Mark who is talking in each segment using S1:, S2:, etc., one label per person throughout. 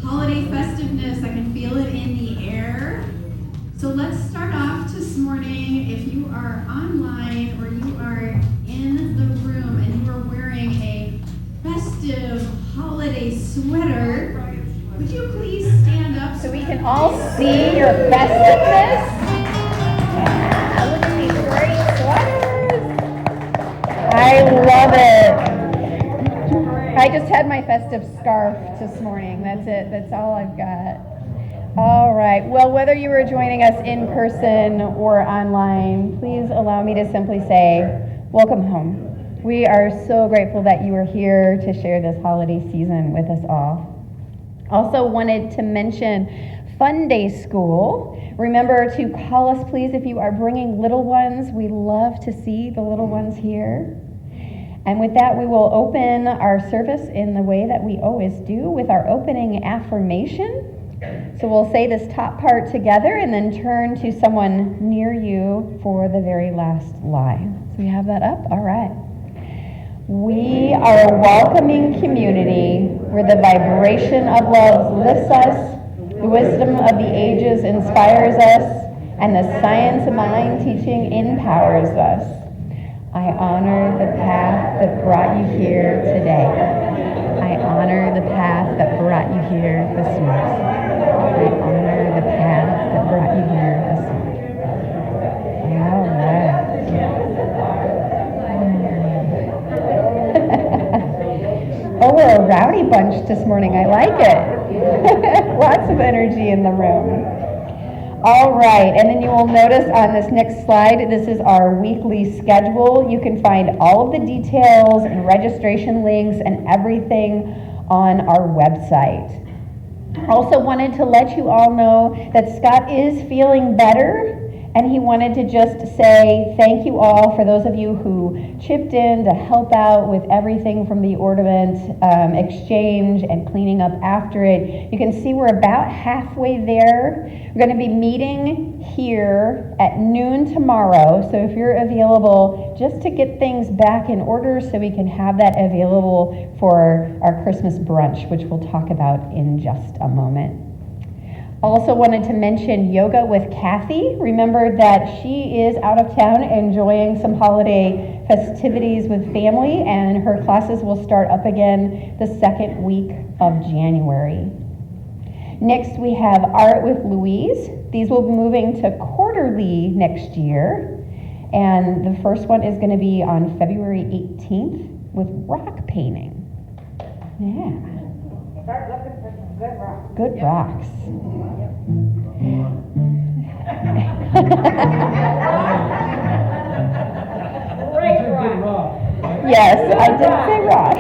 S1: Holiday festiveness, I can feel it in the air. So let's start off this morning. If you are online or you are in the room and you are wearing a festive holiday sweater, would you please stand up
S2: so we can all see your festiveness? Yeah, look at these great sweaters. I love it. I just had my festive scarf this morning. That's it. That's all I've got. All right. Well, whether you are joining us in person or online, please allow me to simply say, welcome home. We are so grateful that you are here to share this holiday season with us all. Also wanted to mention Fun Day School. Remember to call us, please, if you are bringing little ones. We love to see the little ones here. And with that, we will open our service in the way that we always do with our opening affirmation. So we'll say this top part together and then turn to someone near you for the very last line. So we have that up? All right. We are a welcoming community where the vibration of love lifts us, the wisdom of the ages inspires us, and the science of mind teaching empowers us. I honor the path that brought you here today. I honor the path that brought you here this morning. I honor the path that brought you here this morning. All right. Oh, we're a rowdy bunch this morning. I like it. Lots of energy in the room. All right, and then you will notice on this next slide, this is our weekly schedule. You can find all of the details and registration links and everything on our website. Also wanted to let you all know that Scott is feeling better, and he wanted to just say thank you all for those of you who chipped in to help out with everything from the ornament exchange and cleaning up after it. You can see we're about halfway there. We're going to be meeting here at noon tomorrow, so if you're available, just to get things back in order so we can have that available for our Christmas brunch, which we'll talk about in just a moment. Also wanted to mention yoga with Kathy. Remember that she is out of town enjoying some holiday festivities with family, and her classes will start up again the second week of January. Next, we have Art with Louise. These will be moving to quarterly next year, and the first one is going to be on February 18th with rock painting. Yeah.
S3: Start looking for some good rocks.
S2: Good rocks.
S3: Great rock.
S2: Yes, I did say rock.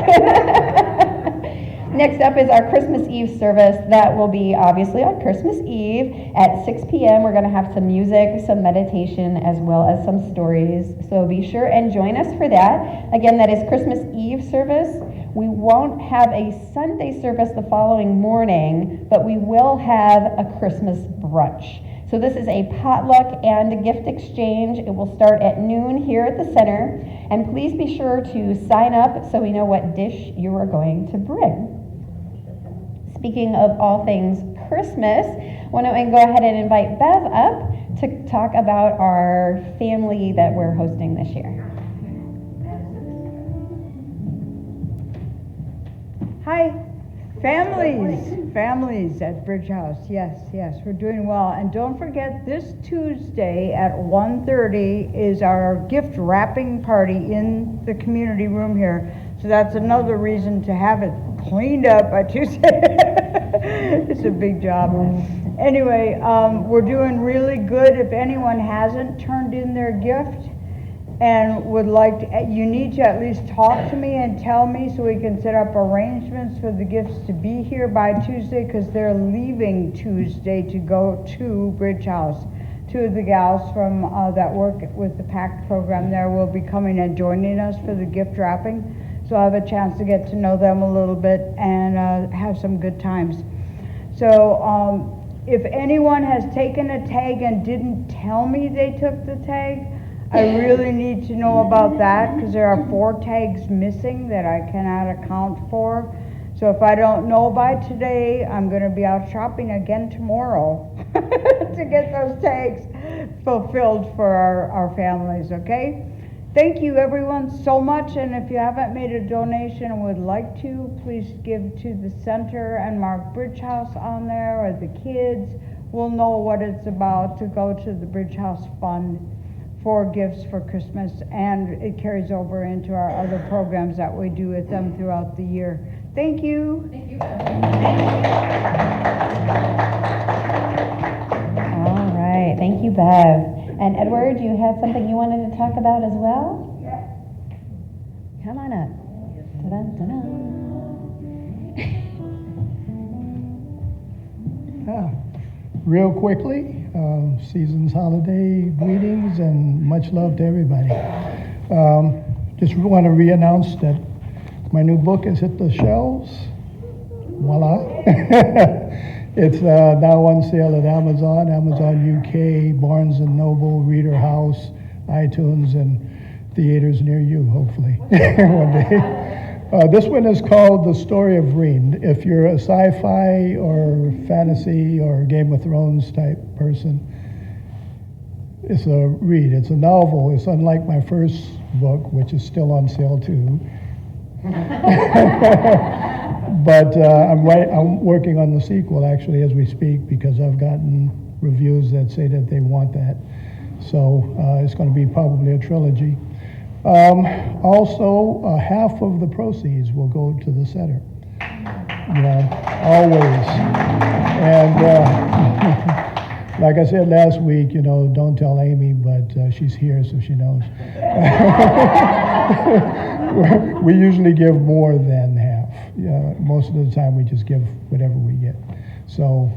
S2: Next up is our Christmas Eve service. That will be obviously on Christmas Eve at 6 p.m. We're going to have some music, some meditation, as well as some stories. So be sure and join us for that. Again, that is Christmas Eve service. We won't have a Sunday service the following morning, but we will have a Christmas brunch. So this is a potluck and a gift exchange. It will start at noon here at the center. And please be sure to sign up so we know what dish you are going to bring. Speaking of all things Christmas, I want to go ahead and invite Bev up to talk about our family that we're hosting this year.
S4: Hi, families at Bridge House. Yes, we're doing well. And don't forget, this Tuesday at 1:30 is our gift wrapping party in the community room here. So that's another reason to have it cleaned up by Tuesday. It's a big job. Anyway, we're doing really good. If anyone hasn't turned in their gift and would like to, you need to at least talk to me and tell me so we can set up arrangements for the gifts to be here by Tuesday, because they're leaving Tuesday to go to Bridge House. Two of the gals from that work with the PACT program there will be coming and joining us for the gift wrapping. So I have a chance to get to know them a little bit and have some good times. So if anyone has taken a tag and didn't tell me they took the tag, I really need to know about that because there are 4 tags missing that I cannot account for. So if I don't know by today, I'm going to be out shopping again tomorrow to get those tags fulfilled for our families, okay? Thank you everyone so much, and if you haven't made a donation and would like to, please give to the center and mark Bridge House on there, or the kids will know what it's about to go to the Bridge House Fund for gifts for Christmas, and it carries over into our other programs that we do with them throughout the year. Thank you.
S1: Thank you.
S2: All right, thank you, Bev. And Edward, you had something you wanted to talk about as well?
S3: Yeah.
S2: Come on up. Ta-da, ta-da.
S5: Real quickly, season's holiday greetings and much love to everybody. Just want to re-announce that my new book has hit the shelves. Voila. It's now on sale at Amazon, Amazon UK, Barnes & Noble, Reader House, iTunes, and theaters near you, hopefully, one day. This one is called The Story of Reen. If you're a sci-fi or fantasy or Game of Thrones type person, it's a read. It's a novel. It's unlike my first book, which is still on sale too. But I'm working on the sequel actually as we speak, because I've gotten reviews that say that they want that. So it's going to be probably a trilogy. Also, half of the proceeds will go to the center. You know, always. And like I said last week, you know, don't tell Amy, but she's here, so she knows. We usually give more than half. Most of the time, we just give whatever we get. So,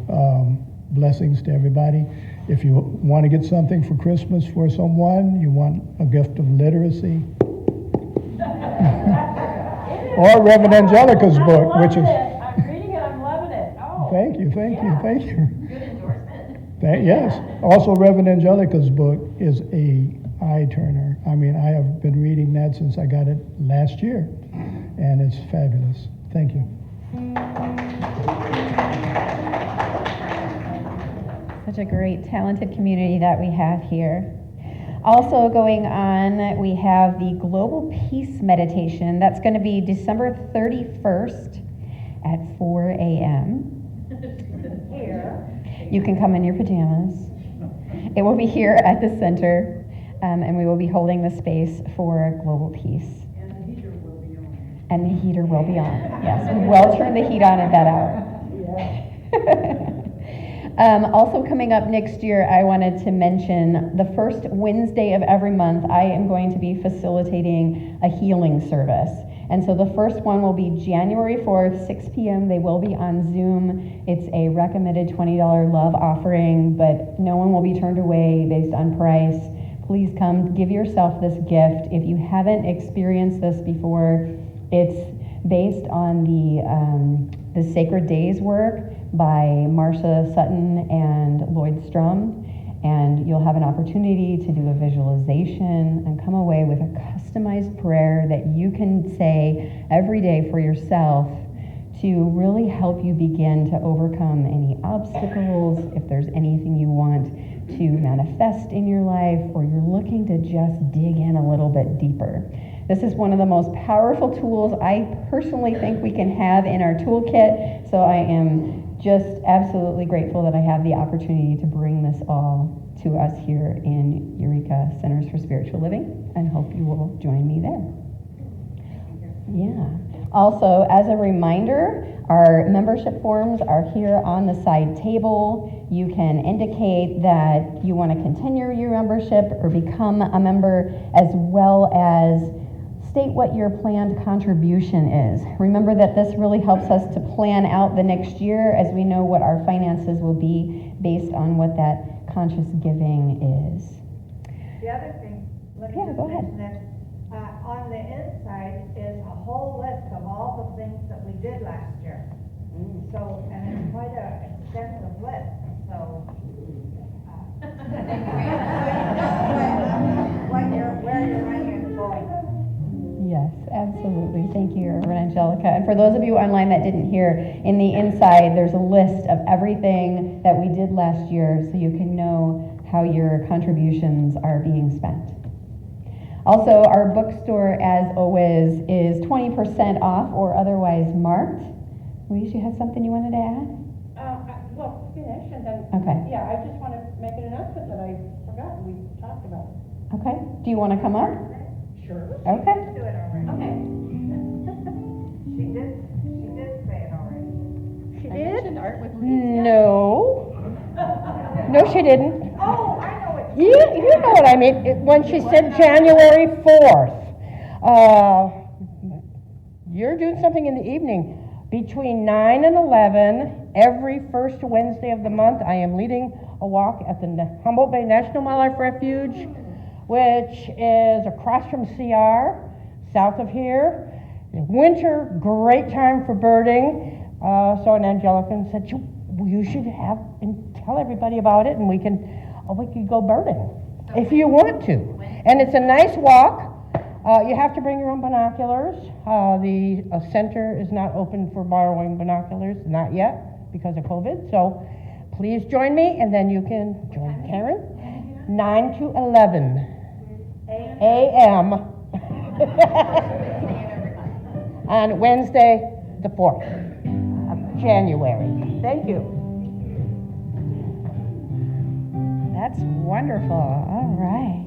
S5: blessings to everybody. If you want to get something for Christmas for someone, you want a gift of literacy, or Reverend Angelica's book, which is...
S3: I'm reading it, I'm loving it. Oh.
S5: Thank you.
S1: Good endorsement.
S5: Yes. Also, Reverend Angelica's book is a eye-turner. I mean, I have been reading that since I got it last year, and it's fabulous. Thank you.
S2: Such a great, talented community that we have here. Also going on, we have the Global Peace Meditation. That's going to be December 31st at 4 a.m.
S3: Here.
S2: You can come in your pajamas. It will be here at the center, and we will be holding the space for global peace.
S3: And the heater will be on.
S2: And the heater will be on. Yes, we will turn the heat on at that hour. Also coming up next year, I wanted to mention the first Wednesday of every month, I am going to be facilitating a healing service. And so the first one will be January 4th, 6 p.m. They will be on Zoom. It's a recommended $20 love offering, but no one will be turned away based on price. Please come, give yourself this gift. If you haven't experienced this before, it's based on the Sacred Days work by Marcia Sutton and Lloyd Strum, and you'll have an opportunity to do a visualization and come away with a customized prayer that you can say every day for yourself to really help you begin to overcome any obstacles, if there's anything you want to manifest in your life, or you're looking to just dig in a little bit deeper. This is one of the most powerful tools I personally think we can have in our toolkit, so I am just absolutely grateful that I have the opportunity to bring this all to us here in Eureka Centers for Spiritual Living, and hope you will join me there. Yeah. Also, as a reminder, our membership forms are here on the side table. You can indicate that you want to continue your membership or become a member, as well as state what your planned contribution is. Remember that this really helps us to plan out the next year, as we know what our finances will be based on what that conscious giving is.
S3: The other thing, let me
S2: Yeah,
S3: just
S2: go ahead.
S3: mention that, on the inside is a whole list of all the things that we did last year. So, and it's quite an extensive list, so. What
S2: Absolutely. Thank you, Reverend Angelica. And for those of you online that didn't hear, in the inside, there's a list of everything that we did last year so you can know how your contributions are being spent. Also, our bookstore, as always, is 20% off or otherwise marked. Louise, you have something you wanted to add?
S6: Well, finish, and then,
S2: Okay.
S6: yeah, I just want to make an announcement that I forgot we talked about.
S2: Okay. Do you want to come up?
S6: Sure.
S2: Okay.
S3: Do it already.
S6: Okay.
S3: She did say it already.
S6: She
S1: I
S6: did?
S1: mentioned art with Louise.
S6: No. No, she didn't.
S3: Oh, I know what
S6: You know what I mean, when she said January 4th. You're doing something in the evening. Between 9 and 11, every first Wednesday of the month, I am leading a walk at the Humboldt Bay National Wildlife Refuge, which is across from CR, south of here. Winter, great time for birding. So Angelica said, you should have and tell everybody about it, and we can go birding if you want to. And it's a nice walk. You have to bring your own binoculars. The center is not open for borrowing binoculars, not yet, because of COVID. So please join me, and then you can join Karen. 9 to 11 a.m. on Wednesday, the 4th of January. Thank you.
S2: That's wonderful. All right.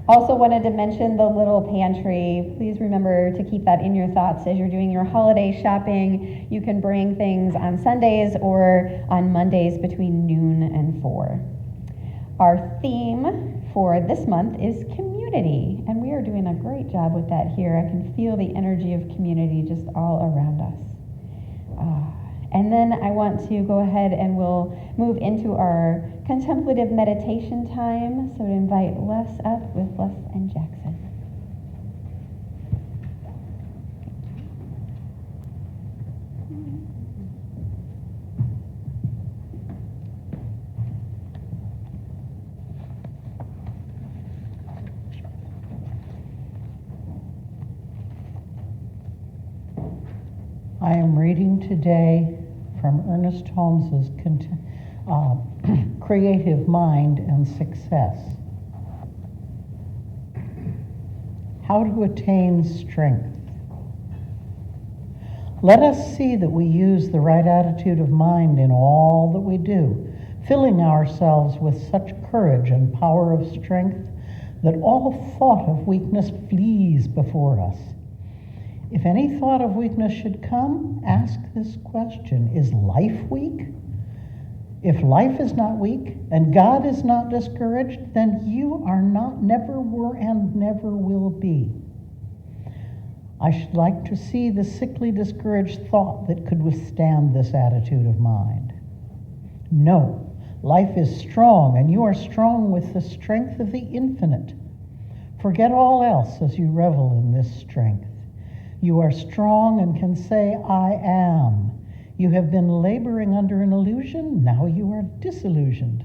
S2: Also wanted to mention the little pantry. Please remember to keep that in your thoughts as you're doing your holiday shopping. You can bring things on Sundays or on Mondays between noon and 4. Our theme for this month is community, and we are doing a great job with that here. I can feel the energy of community just all around us. And then I want to go ahead and we'll move into our contemplative meditation time. So to invite Les up with Les and Jackson.
S7: I am reading today from Ernest Holmes's Creative Mind and Success. How to attain strength. Let us see that we use the right attitude of mind in all that we do, filling ourselves with such courage and power of strength that all thought of weakness flees before us. If any thought of weakness should come, ask this question: is life weak? If life is not weak and God is not discouraged, then you are not, never were, and never will be. I should like to see the sickly, discouraged thought that could withstand this attitude of mind. No, life is strong, and you are strong with the strength of the infinite. Forget all else as you revel in this strength. You are strong and can say, I am. You have been laboring under an illusion, now you are disillusioned.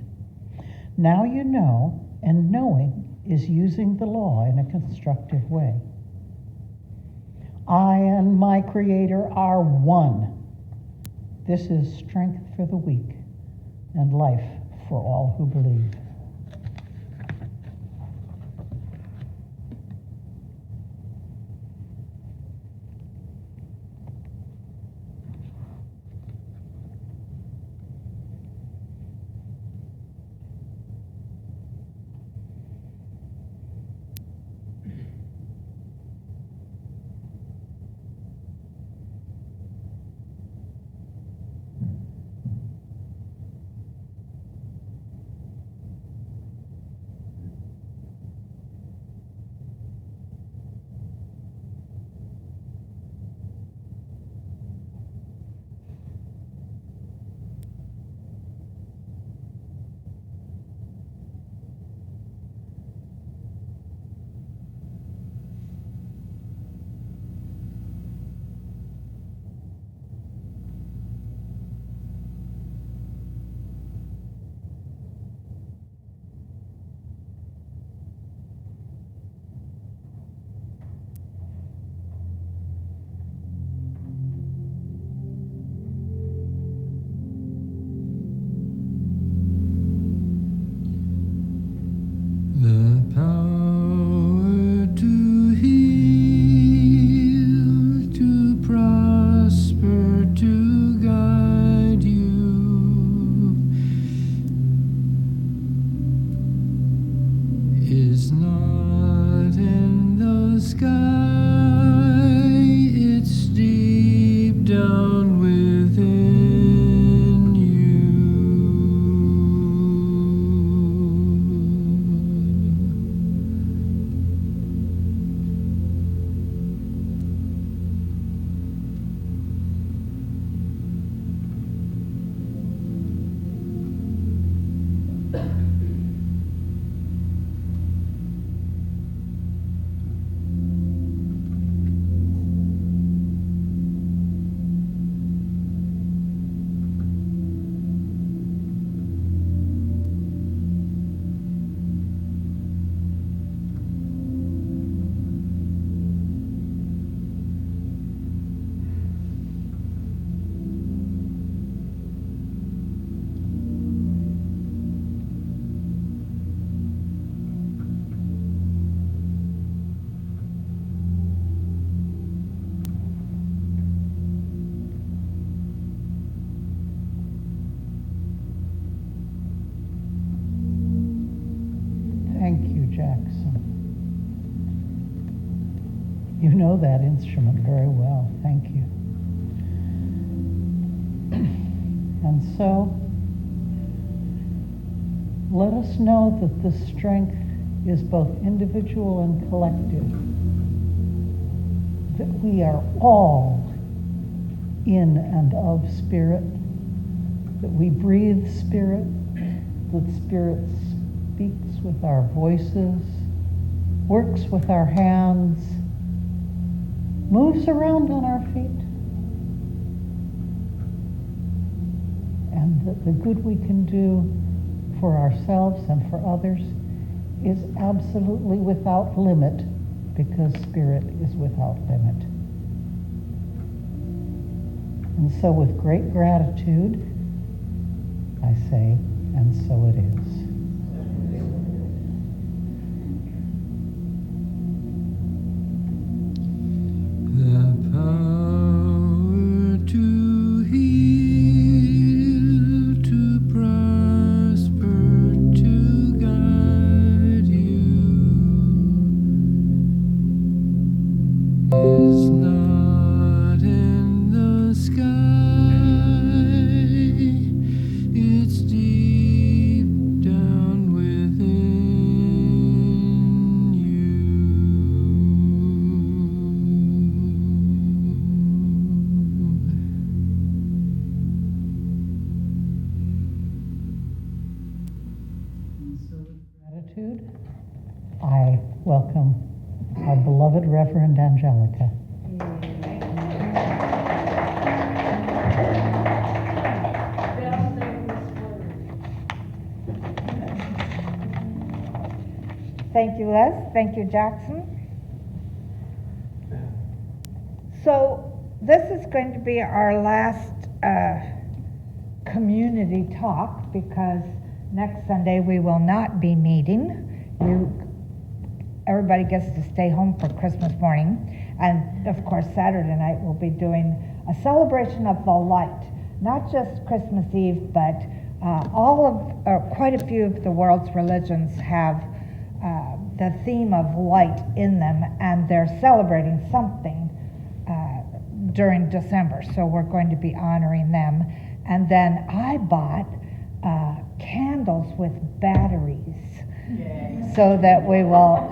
S7: Now you know, and knowing is using the law in a constructive way. I and my Creator are one. This is strength for the weak and life for all who believe. You know that instrument very well. Thank you. And so, let us know that this strength is both individual and collective, that we are all in and of Spirit, that we breathe Spirit, that Spirit speaks with our voices, works with our hands, moves around on our feet, and that the good we can do for ourselves and for others is absolutely without limit, because Spirit is without limit. And so with great gratitude, I say, and so it is.
S8: The power to heal, to prosper, to guide you is not in the sky, it's deep down within you.
S7: So with gratitude, I welcome our beloved Reverend Angelica.
S3: Thank you, Les. Thank you, Jackson. So this is going to be our last community talk, because next Sunday we will not be meeting. Everybody gets to stay home for Christmas morning. And of course, Saturday night we'll be doing a celebration of the light. Not just Christmas Eve, but quite a few of the world's religions have the theme of light in them, and they're celebrating something during December. So we're going to be honoring them. And then I bought candles with batteries. So that we will,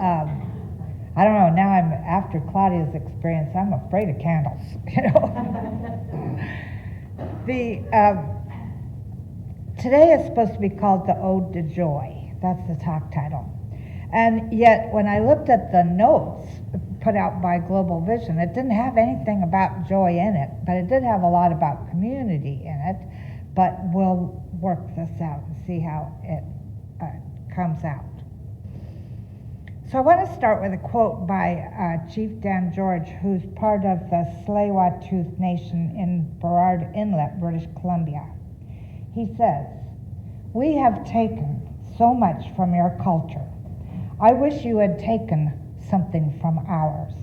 S3: I don't know, now after Claudia's experience, I'm afraid of candles, you know. Today is supposed to be called the Ode to Joy. That's the talk title. And yet, when I looked at the notes put out by Global Vision, it didn't have anything about joy in it, but it did have a lot about community in it. But we'll work this out and see how it comes out. So I want to start with a quote by Chief Dan George, who's part of the Tsleil-Waututh Nation in Burrard Inlet, British Columbia. He says, "We have taken so much from your culture. I wish you had taken something from ours.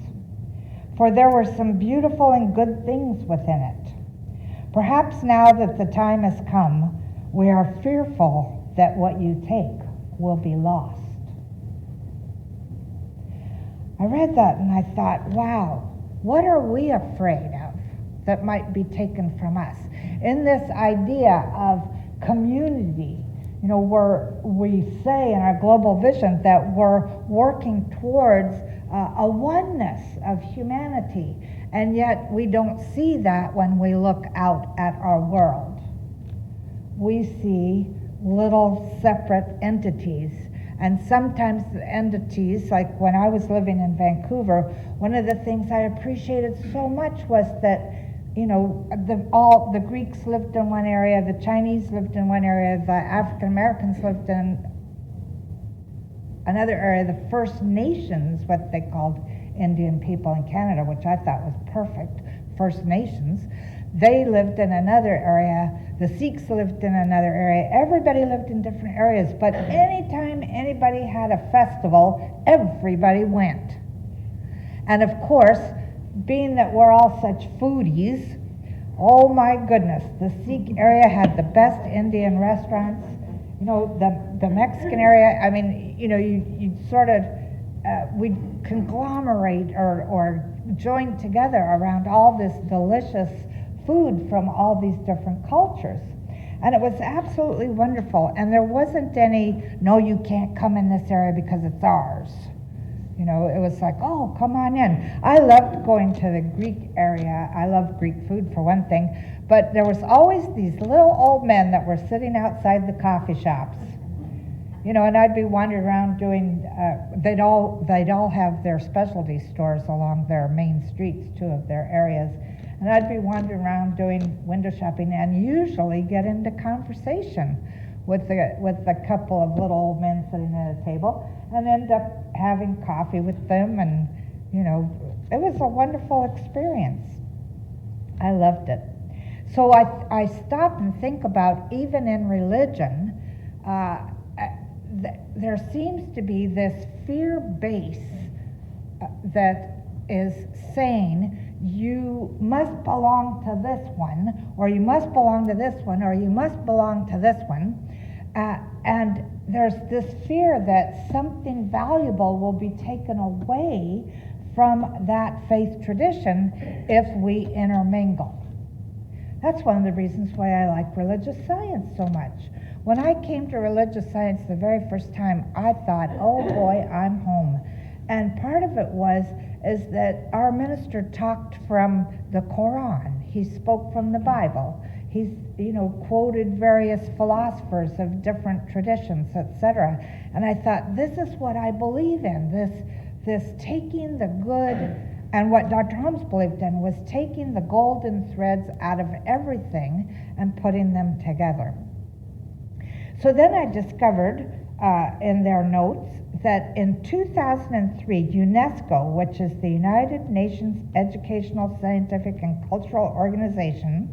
S3: For there were some beautiful and good things within it. Perhaps now that the time has come, we are fearful that what you take will be lost." I read that and I thought, wow, what are we afraid of that might be taken from us? In this idea of community, you know, we say in our global vision that we're working towards a oneness of humanity, and yet we don't see that when we look out at our world. We see little separate entities. And sometimes the entities, like when I was living in Vancouver, one of the things I appreciated so much was that, you know, the Greeks lived in one area, the Chinese lived in one area, the African Americans lived in another area, the First Nations, what they called Indian people in Canada, which I thought was perfect, First Nations, they lived in another area, the Sikhs lived in another area, everybody lived in different areas, but anytime anybody had a festival, everybody went. And of course, being that we're all such foodies, oh my goodness, the Sikh area had the best Indian restaurants. You know, the Mexican area, I mean, you know, you sort of, we'd conglomerate or joined together around all this delicious food from all these different cultures. And it was absolutely wonderful. And there wasn't any, no, you can't come in this area because it's ours. You know, it was like, oh, come on in. I loved going to the Greek area. I love Greek food for one thing. But there was always these little old men that were sitting outside the coffee shops. You know, and I'd be wandering around doing, they'd all have their specialty stores along their main streets, two of their areas. And I'd be wandering around doing window shopping and usually get into conversation with the couple of little old men sitting at a table and end up having coffee with them. And, you know, it was a wonderful experience. I loved it. So I stop and think about, even in religion, there seems to be this fear base that is saying you must belong to this one, or you must belong to this one, or you must belong to this one. And there's this fear that something valuable will be taken away from that faith tradition if we intermingle. That's one of the reasons why I like religious science so much. When I came to religious science the very first time, I thought, oh boy, I'm home. And part of it is that our minister talked from the Quran. He spoke from the Bible. He's, you know, quoted various philosophers of different traditions, etc. And I thought, this is what I believe in, this taking the good. And what Dr. Holmes believed in was taking the golden threads out of everything and putting them together. So then I discovered in their notes that in 2003, UNESCO, which is the United Nations Educational, Scientific, and Cultural Organization,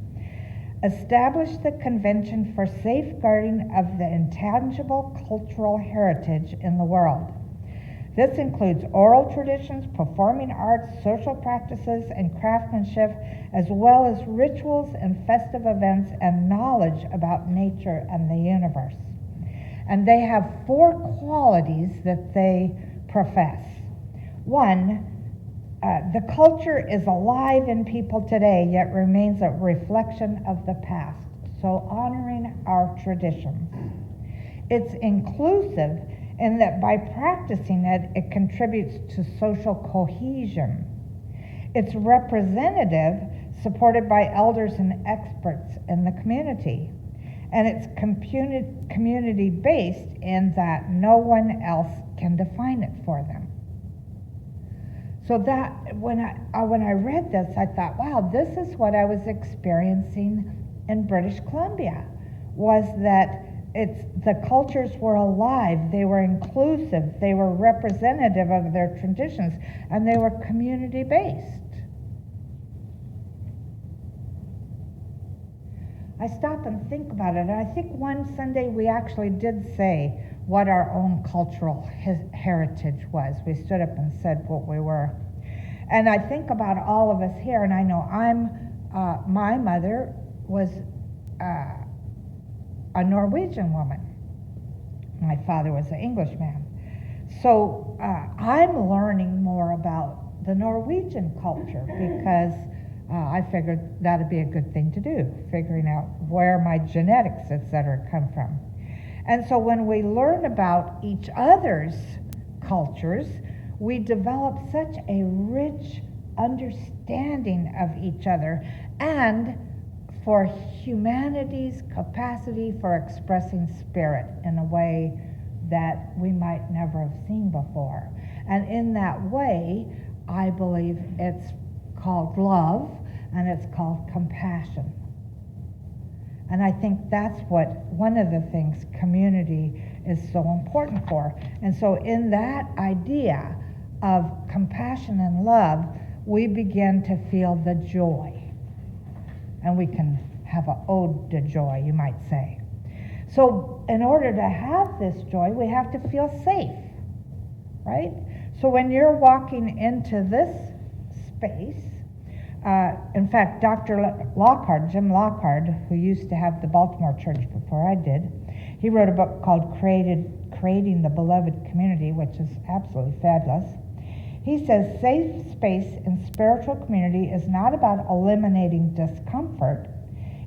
S3: established the Convention for Safeguarding of the Intangible Cultural Heritage in the World. This includes oral traditions, performing arts, social practices, and craftsmanship, as well as rituals and festive events and knowledge about nature and the universe. And they have 4 qualities that they profess. 1, the culture is alive in people today, yet remains a reflection of the past. So honoring our traditions. It's inclusive in that by practicing it, it contributes to social cohesion. It's representative, supported by elders and experts in the community. And it's community-based in that no one else can define it for them. So that, when I read this, I thought, wow, this is what I was experiencing in British Columbia, was that the cultures were alive, they were inclusive, they were representative of their traditions, and they were community-based. I stop and think about it, and I think one Sunday we actually did say what our own cultural heritage was. We stood up and said what we were. And I think about all of us here, and I know my mother was a Norwegian woman. My father was an Englishman. So I'm learning more about the Norwegian culture because I figured that'd be a good thing to do, figuring out where my genetics, etc., come from. And so when we learn about each other's cultures, we develop such a rich understanding of each other and for humanity's capacity for expressing spirit in a way that we might never have seen before. And in that way, I believe it's called love and it's called compassion. And I think that's what one of the things community is so important for. And so in that idea of compassion and love, we begin to feel the joy. And we can have an ode to joy, you might say. So in order to have this joy, we have to feel safe, right? So when you're walking into this space, in fact, Dr. Lockhart, Jim Lockhart, who used to have the Baltimore Church before I did, he wrote a book called Creating the Beloved Community, which is absolutely fabulous. He says safe space in spiritual community is not about eliminating discomfort.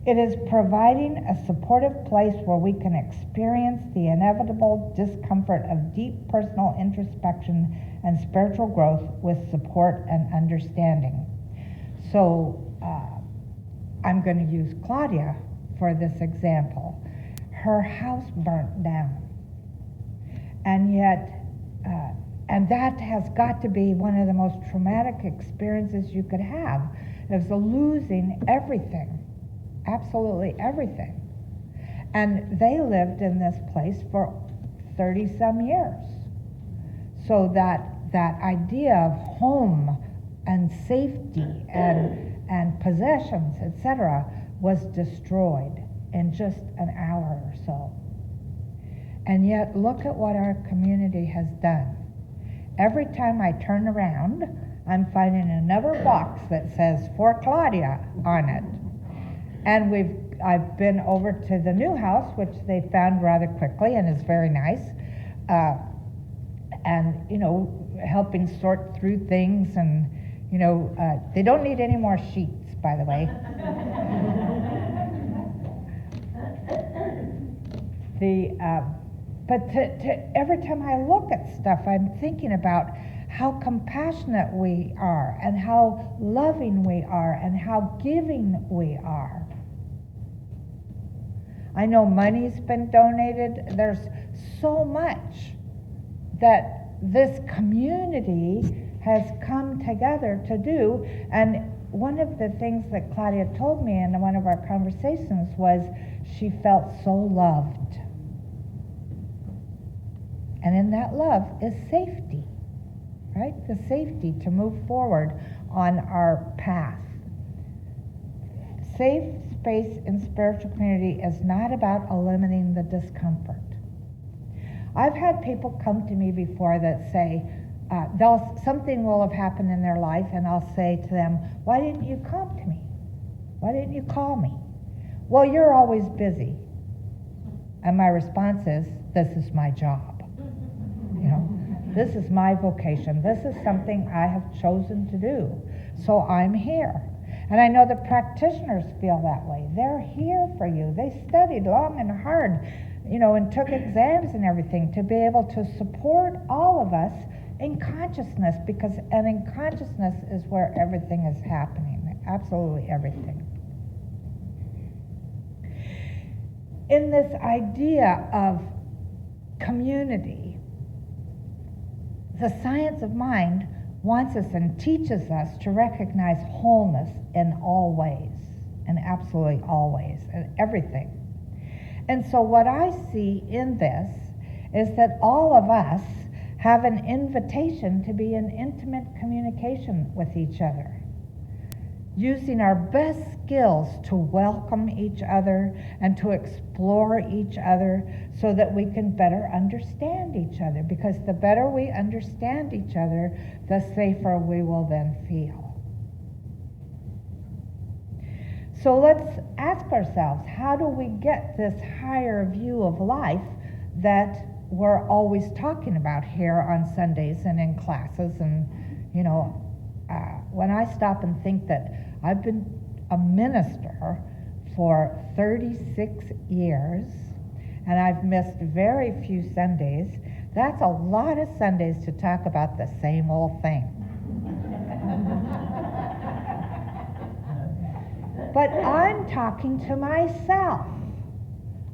S3: It is providing a supportive place where we can experience the inevitable discomfort of deep personal introspection and spiritual growth with support and understanding. So I'm going to use Claudia for this example. Her house burnt down. And yet, and that has got to be one of the most traumatic experiences you could have, is losing everything. Absolutely everything. And they lived in this place for 30-some years. So that idea of home and safety and possessions, etc., was destroyed in just an hour or so. And yet, look at what our community has done. Every time I turn around, I'm finding another box that says, "For Claudia," on it. And I've been over to the new house, which they found rather quickly and is very nice. And, helping sort through things, and, they don't need any more sheets, by the way. But every time I look at stuff, I'm thinking about how compassionate we are, and how loving we are, and how giving we are. I know money's been donated. There's so much that this community has come together to do. And one of the things that Claudia told me in one of our conversations was she felt so loved. And in that love is safety, right? The safety to move forward on our path. Safe space in spiritual community is not about eliminating the discomfort. I've had people come to me before that say, something will have happened in their life, and I'll say to them, "Why didn't you come to me? Why didn't you call me?" "Well, you're always busy." And my response is, "This is my job. This is my vocation. This is something I have chosen to do. So I'm here." And I know the practitioners feel that way. They're here for you. They studied long and hard, and took exams and everything to be able to support all of us in consciousness, and in consciousness is where everything is happening, absolutely everything. In this idea of community, the science of mind wants us and teaches us to recognize wholeness in all ways, in absolutely all ways, in everything. And so what I see in this is that all of us have an invitation to be in intimate communication with each other, using our best skills to welcome each other and to explore each other so that we can better understand each other, because the better we understand each other, the safer we will then feel. So let's ask ourselves, how do we get this higher view of life that we're always talking about here on Sundays and in classes? And, when I stop and think that I've been a minister for 36 years, and I've missed very few Sundays, that's a lot of Sundays to talk about the same old thing. But I'm talking to myself.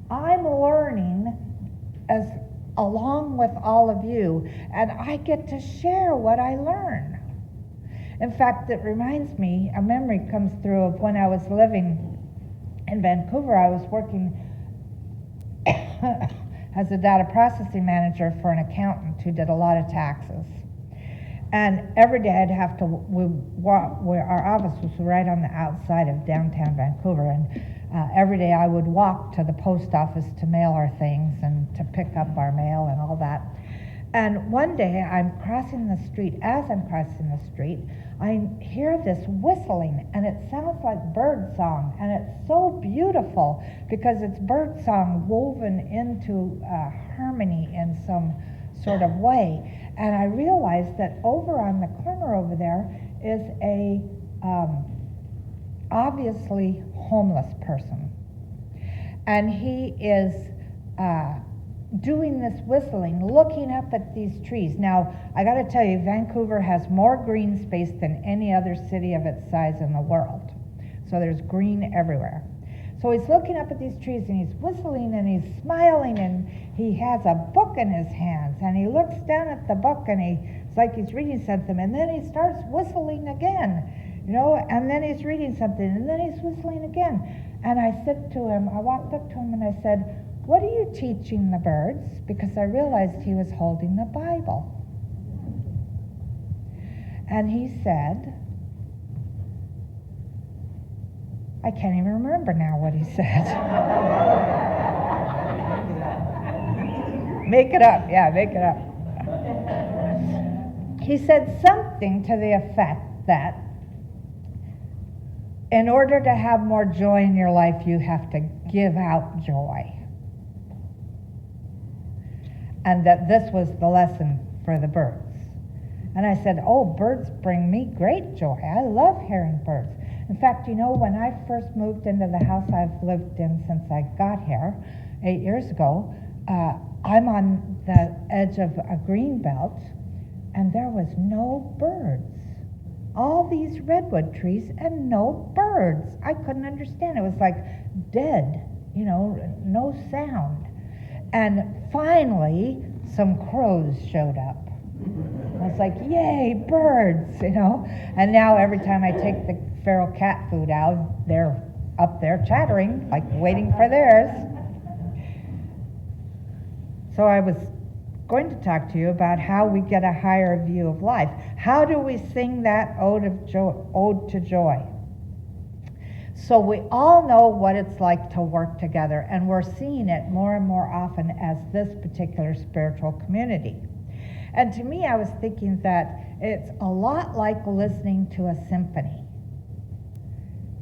S3: I'm learning along with all of you, and I get to share what I learn. In fact, it reminds me, a memory comes through of when I was living in Vancouver. I was working as a data processing manager for an accountant who did a lot of taxes. And every day I'd have to walk, where our office was right on the outside of downtown Vancouver, and every day I would walk to the post office to mail our things and to pick up our mail and all that. And one day I'm crossing the street. As I'm crossing the street, I hear this whistling, and it sounds like bird song, and it's so beautiful because it's bird song woven into harmony in some sort of way. And I realized that over on the corner over there is a obviously homeless person. And he is doing this whistling, looking up at these trees. Now, I got to tell you, Vancouver has more green space than any other city of its size in the world. So there's green everywhere. So he's looking up at these trees and he's whistling and he's smiling and he has a book in his hands and he looks down at the book and it's like he's reading something and then he starts whistling again, you know, and then he's reading something and then he's whistling again. And I said to him, I walked up to him and I said, "What are you teaching the birds?" Because I realized he was holding the Bible. And he said, I can't even remember now what he said. Make it up, yeah, make it up. He said something to the effect that in order to have more joy in your life, you have to give out joy. And that this was the lesson for the birds. And I said, oh, birds bring me great joy. I love hearing birds. In fact, you know, when I first moved into the house I've lived in since I got here 8 years ago, I'm on the edge of a green belt, and there was no birds. All these redwood trees and no birds. I couldn't understand. It was like dead, you know, no sound. And finally, some crows showed up. I was like, yay, birds, you know. And now every time I take the feral cat food out, they're up there chattering, like waiting for theirs. So I was going to talk to you about how we get a higher view of life. How do we sing that ode to joy? So we all know what it's like to work together, and we're seeing it more and more often as this particular spiritual community. And to me, I was thinking that it's a lot like listening to a symphony.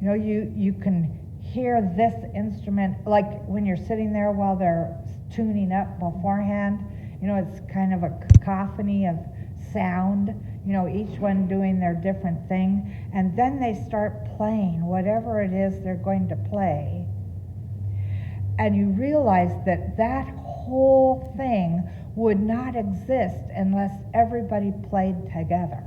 S3: You know, you can hear this instrument, like when you're sitting there while they're tuning up beforehand, you know, it's kind of a cacophony of sound, you know, each one doing their different thing, and then they start playing whatever it is they're going to play. And you realize that that whole thing would not exist unless everybody played together.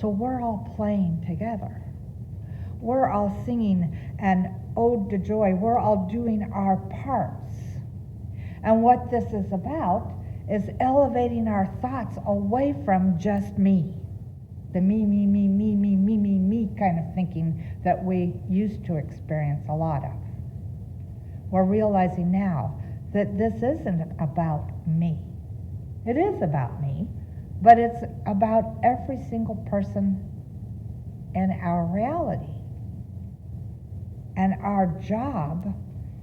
S3: So we're all playing together. We're all singing an ode to joy. We're all doing our parts. And what this is about is elevating our thoughts away from just me. The me kind of thinking that we used to experience a lot of. We're realizing now that this isn't about me. It is about me, but it's about every single person in our reality. And our job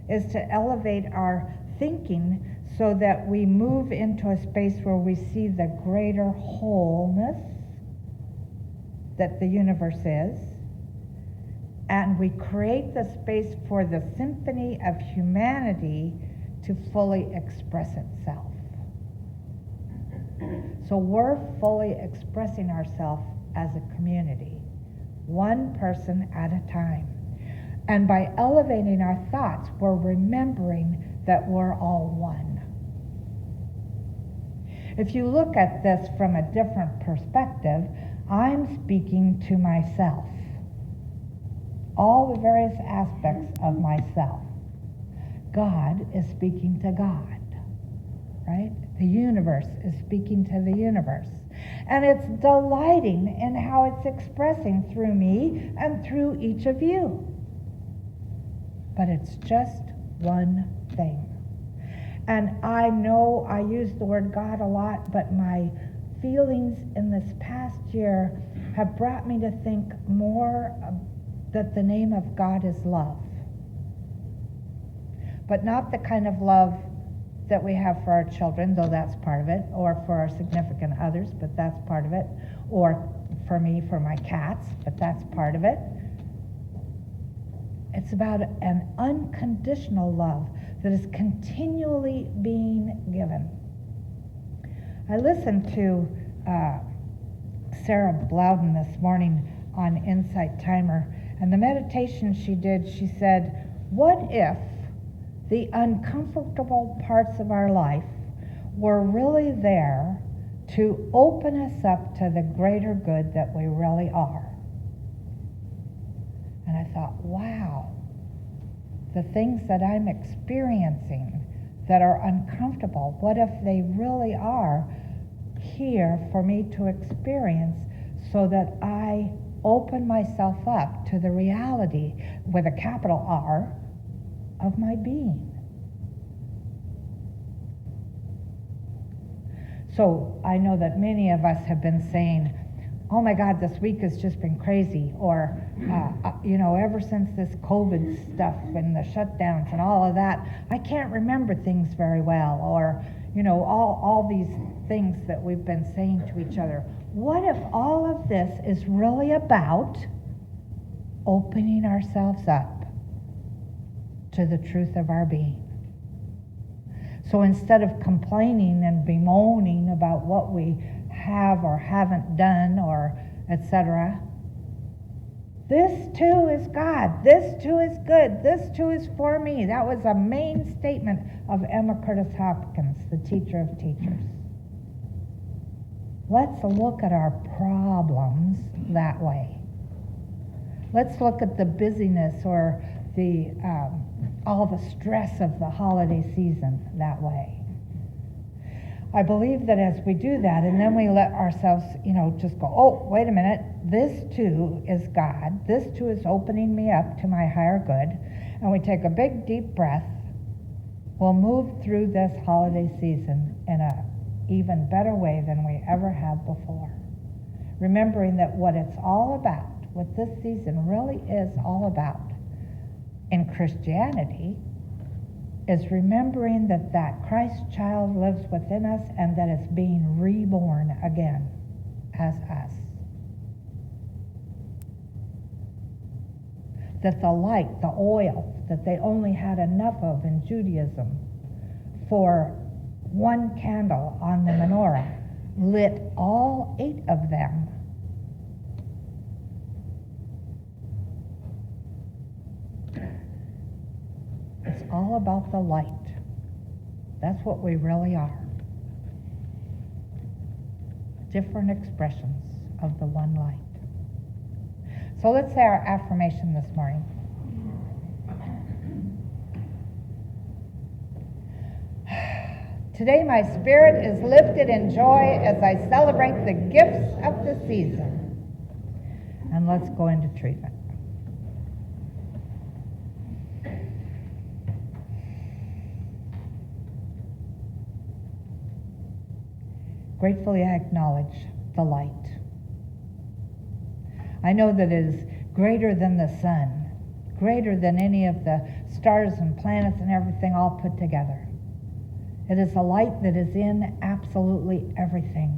S3: is to elevate our thinking so that we move into a space where we see the greater wholeness that the universe is, and we create the space for the symphony of humanity to fully express itself. So we're fully expressing ourselves as a community, one person at a time. And by elevating our thoughts, we're remembering that we're all one. If you look at this from a different perspective, I'm speaking to myself. All the various aspects of myself. God is speaking to God, right? The universe is speaking to the universe. And it's delighting in how it's expressing through me and through each of you. But it's just one thing. And I know I use the word God a lot, but my feelings in this past year have brought me to think more that the name of God is love. But not the kind of love that we have for our children, though that's part of it, or for our significant others, but that's part of it, or for me, for my cats, but that's part of it. It's about an unconditional love that is continually being given. I listened to Sarah Blowden this morning on Insight Timer, and the meditation she did, she said, what if the uncomfortable parts of our life were really there to open us up to the greater good that we really are? And I thought, wow, the things that I'm experiencing that are uncomfortable, what if they really are here for me to experience, so that I open myself up to the reality, with a capital R, of my being. So I know that many of us have been saying, oh my God, this week has just been crazy, or ever since this COVID stuff and the shutdowns and all of that, I can't remember things very well, or all these things that we've been saying to each other. What if all of this is really about opening ourselves up to the truth of our being? So instead of complaining and bemoaning about what we have or haven't done, or etc., this too is God, this too is good, this too is for me. That was a main statement of Emma Curtis Hopkins, the teacher of teachers. Let's look at our problems that way. Let's look at the busyness or the all the stress of the holiday season that way. I believe that as we do that, and then we let ourselves, just go, oh, wait a minute, this too is God, this too is opening me up to my higher good, and we take a big deep breath, we'll move through this holiday season in a even better way than we ever have before. Remembering that what it's all about, what this season really is all about in Christianity, is remembering that that Christ child lives within us and that it's being reborn again as us. That the light, the oil that they only had enough of in Judaism for one candle on the menorah lit all 8 of them. It's all about the light. That's what we really are. Different expressions of the one light. So let's say our affirmation this morning. Today my spirit is lifted in joy as I celebrate the gifts of the season. And let's go into treatment. Gratefully I acknowledge the light. I know that it is greater than the sun, greater than any of the stars and planets and everything all put together. It is a light that is in absolutely everything.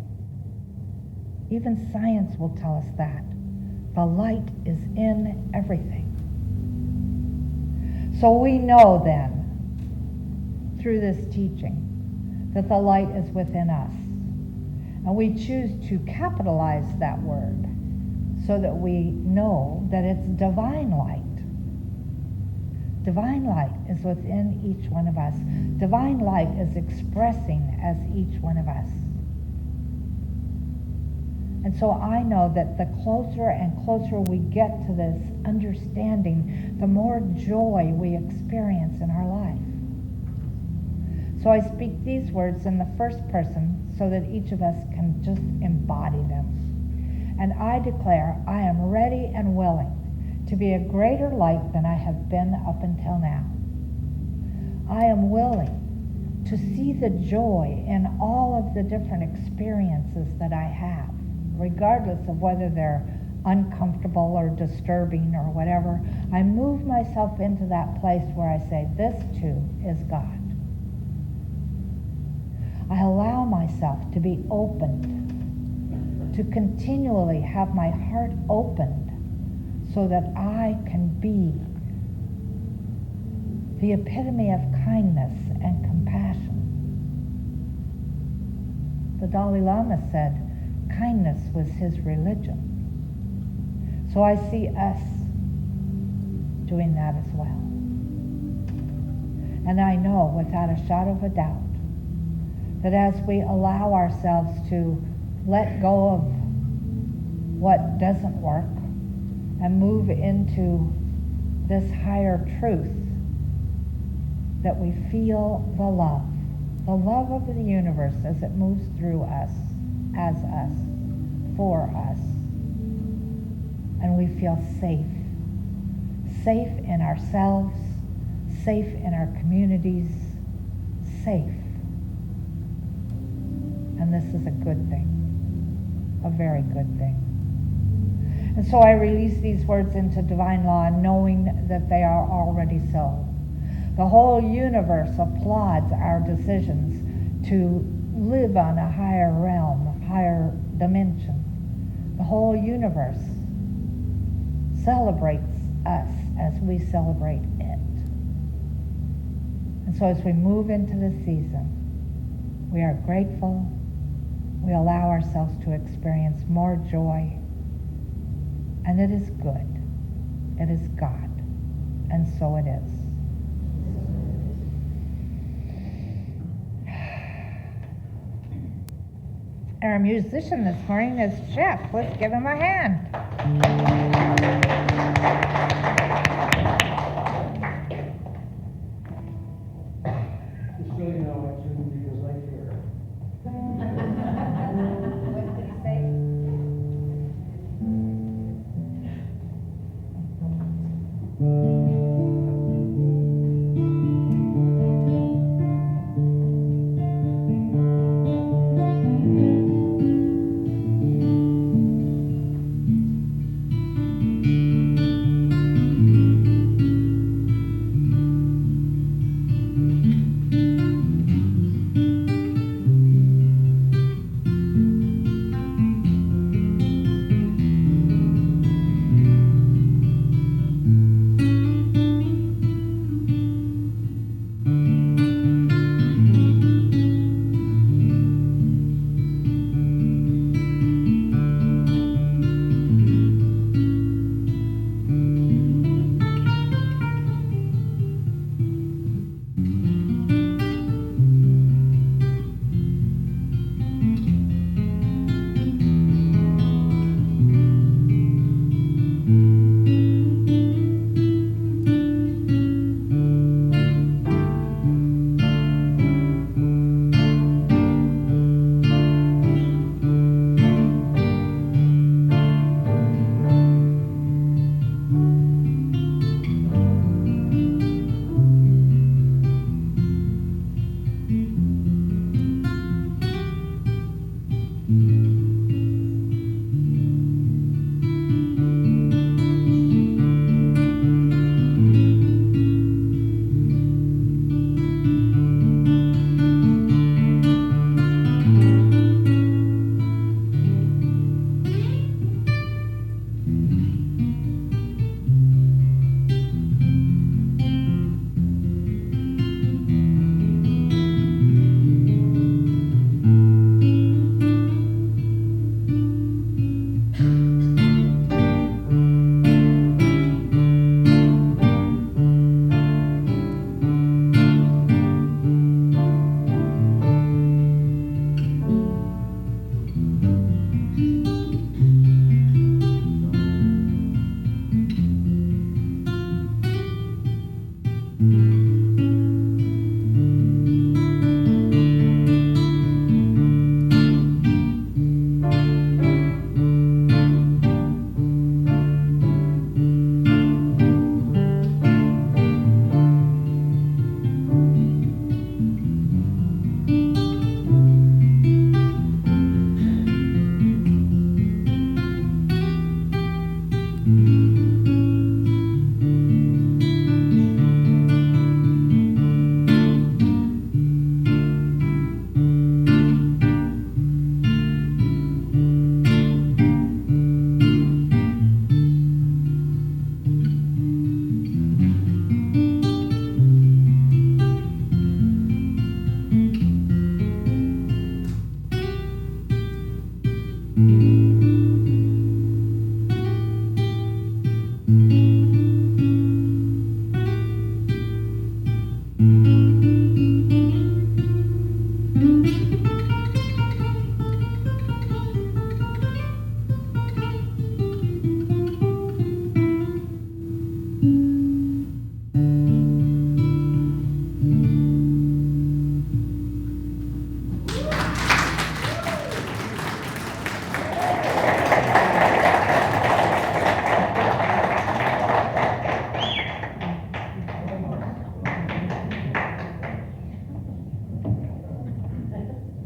S3: Even science will tell us that. The light is in everything. So we know then, through this teaching, that the light is within us. And we choose to capitalize that word so that we know that it's divine light. Divine light is within each one of us. Divine light is expressing as each one of us. And so I know that the closer and closer we get to this understanding, the more joy we experience in our life. So I speak these words in the first person so that each of us can just embody them. And I declare I am ready and willing to be a greater light than I have been up until now. I am willing to see the joy in all of the different experiences that I have, regardless of whether they're uncomfortable or disturbing or whatever. I move myself into that place where I say, this too is God. I allow myself to be opened, to continually have my heart opened so that I can be the epitome of kindness and compassion. The Dalai Lama said kindness was his religion. So I see us doing that as well. And I know without a shadow of a doubt that as we allow ourselves to let go of what doesn't work and move into this higher truth, that we feel the love of the universe as it moves through us, as us, for us. And we feel safe. Safe in ourselves, safe in our communities, safe. And this is a good thing, a very good thing. And so I release these words into divine law, knowing that they are already so. The whole universe applauds our decisions to live on a higher realm, a higher dimension. The whole universe celebrates us as we celebrate it. And so as we move into this season, we are grateful. We allow ourselves to experience more joy. And it is good. It is God. And so it is. Our musician this morning is Jeff. Let's give him a hand.
S5: Just so you know, I shouldn't be as late here.
S3: What did he say?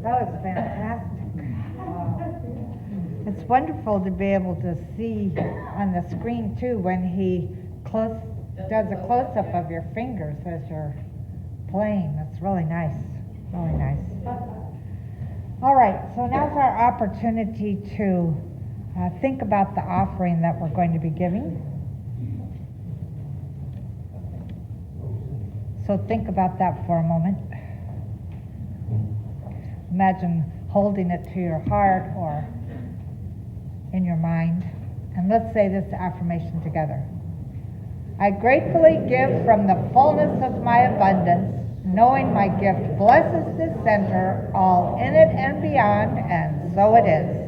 S3: That was fantastic. It's wonderful to be able to see on the screen too when he does a close-up of your fingers as you're playing. That's really nice, really nice. All right, so now's our opportunity to think about the offering that we're going to be giving. So think about that for a moment. Imagine holding it to your heart or in your mind. And let's say this affirmation together. I gratefully give from the fullness of my abundance, knowing my gift blesses this center, all in it and beyond, and so it is.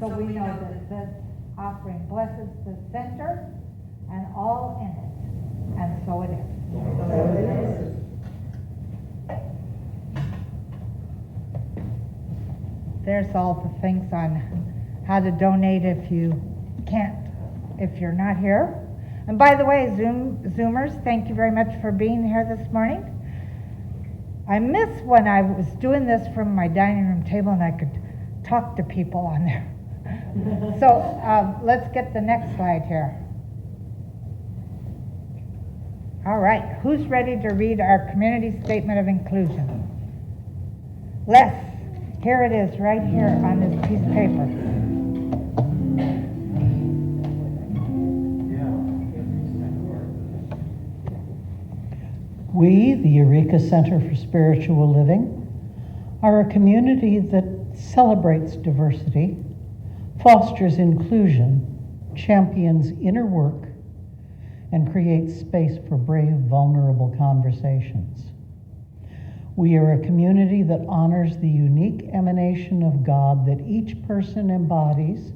S3: So we know that this offering blesses the center and all in it, and so it is. There's all the things on how to donate if you're not here. And by the way, Zoomers, thank you very much for being here this morning. I miss when I was doing this from my dining room table and I could talk to people on there. So let's get the next slide here. All right, who's ready to read our community statement of inclusion? Les, here it is right here on this piece of paper.
S7: We, the Eureka Center for Spiritual Living, are a community that celebrates diversity, fosters inclusion, champions inner work, and creates space for brave, vulnerable conversations. We are a community that honors the unique emanation of God that each person embodies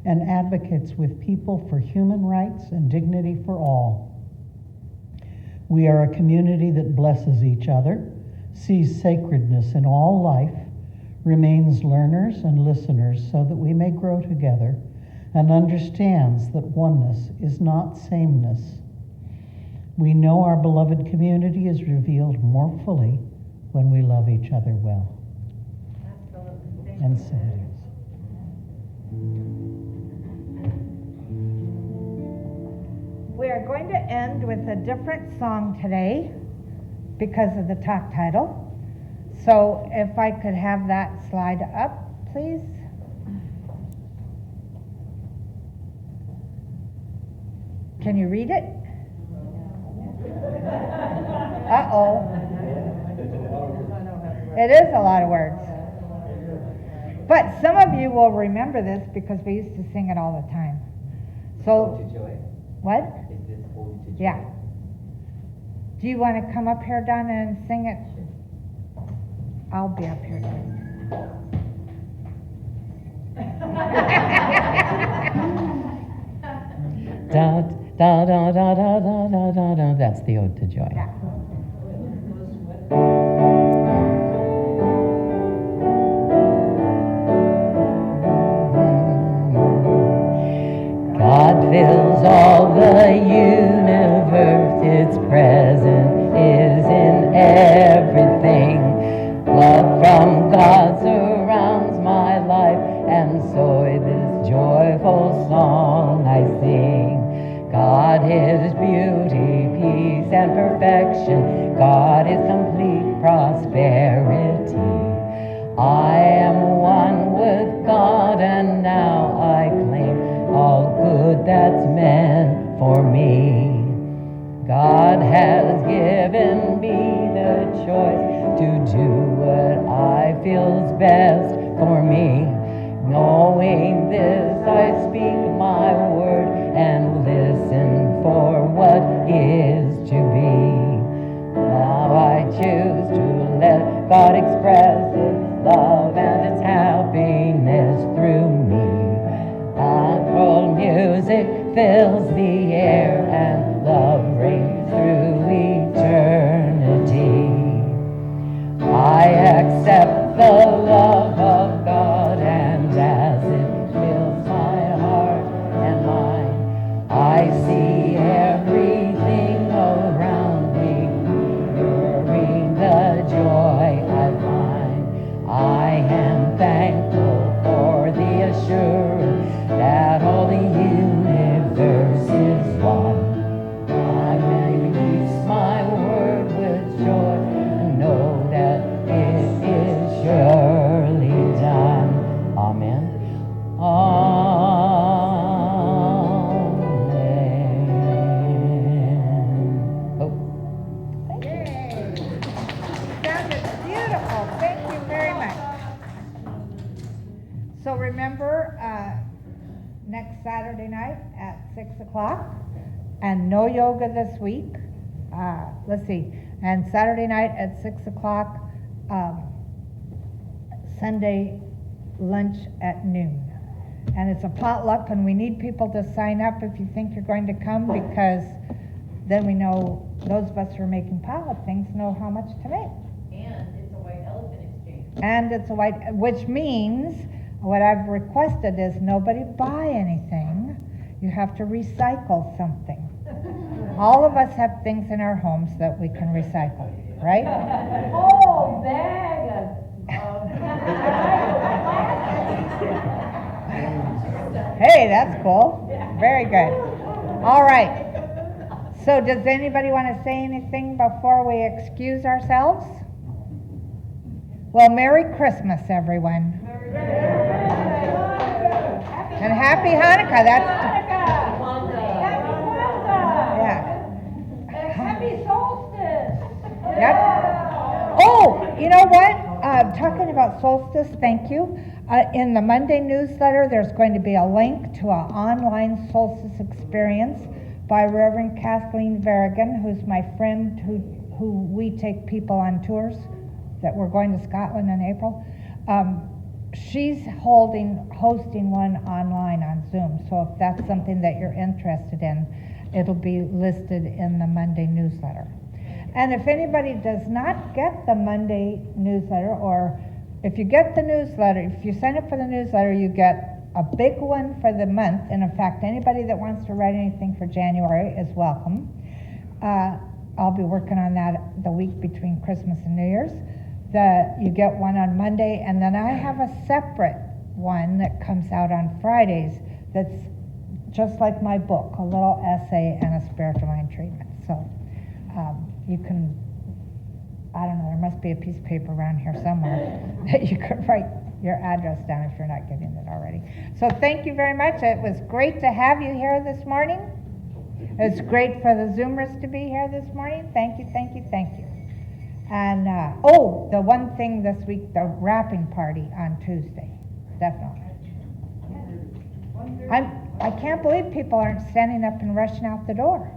S7: and advocates with people for human rights and dignity for all. We are a community that blesses each other, sees sacredness in all life, remains learners and listeners so that we may grow together, and understands that oneness is not sameness. We know our beloved community is revealed more fully when we love each other well. And so it is.
S3: are going to end with a different song today because of the talk title. So if I could have that slide up, please. Can you read it? Uh-oh. It is a lot of words. But some of you will remember this because we used to sing it all the time. So, what? Yeah. Do you want to come up here, Donna, and sing it? I'll be up here.
S9: Da da da da da da da da da. That's the Ode to Joy.
S3: Yeah.
S9: God fills all the universe, its presence is in everything. Love from God surrounds my life, and so this joyful song I sing. God is beauty, peace, and perfection. God is complete prosperity. I am one with God, and now I claim all good that's meant for me. God has given me the choice to do what I feel's best for me. Knowing this, I speak my word and listen for what is to be. Now I choose to let God express His love and its happiness through me. Gospel music fills the air and love reigns through eternity. I accept the love of God, and as it fills my heart and mind, I see everything around me, mirroring the joy I find. I am thankful for the assurance that all the universe is one. I may release my word with joy and know that it is surely done. Amen. Amen. Oh.
S3: Yay. Sounded beautiful. Thank you very much. So remember, next Saturday night at 6 o'clock, and no yoga this week. Let's see, and Saturday night at 6 o'clock, Sunday lunch at noon. And it's a potluck, and we need people to sign up if you think you're going to come, because then we know, those of us who are making potluck things know how much to make.
S6: And it's a white elephant exchange.
S3: And it's a white, which means what I've requested is nobody buy anything. You have to recycle something. All of us have things in our homes that we can recycle, right?
S6: Oh, bag of.
S3: Hey, that's cool. Very good. All right. So does anybody want to say anything before we excuse ourselves? Well, Merry Christmas, everyone. And Happy Hanukkah.
S6: Happy solstice.
S3: Yep. Oh, you know what? Talking about solstice, thank you. In the Monday newsletter, there's going to be a link to an online solstice experience by Reverend Kathleen Verrigan, who's my friend who we take people on tours, that we're going to Scotland in April. She's hosting one online on Zoom, so if that's something that you're interested in, it'll be listed in the Monday newsletter. And if anybody does not get the Monday newsletter, or if you get the newsletter, if you sign up for the newsletter, you get a big one for the month. And in fact, anybody that wants to write anything for January is welcome. I'll be working on that the week between Christmas and New Year's. You get one on Monday, and then I have a separate one that comes out on Fridays that's just like my book, a little essay and a spiritual mind treatment. So you can, I don't know, there must be a piece of paper around here somewhere that you could write your address down if you're not getting it already. So thank you very much. It was great to have you here this morning. It's great for the Zoomers to be here this morning. Thank you, thank you, thank you. And, the one thing this week, the wrapping party on Tuesday, definitely. I can't believe people aren't standing up and rushing out the door.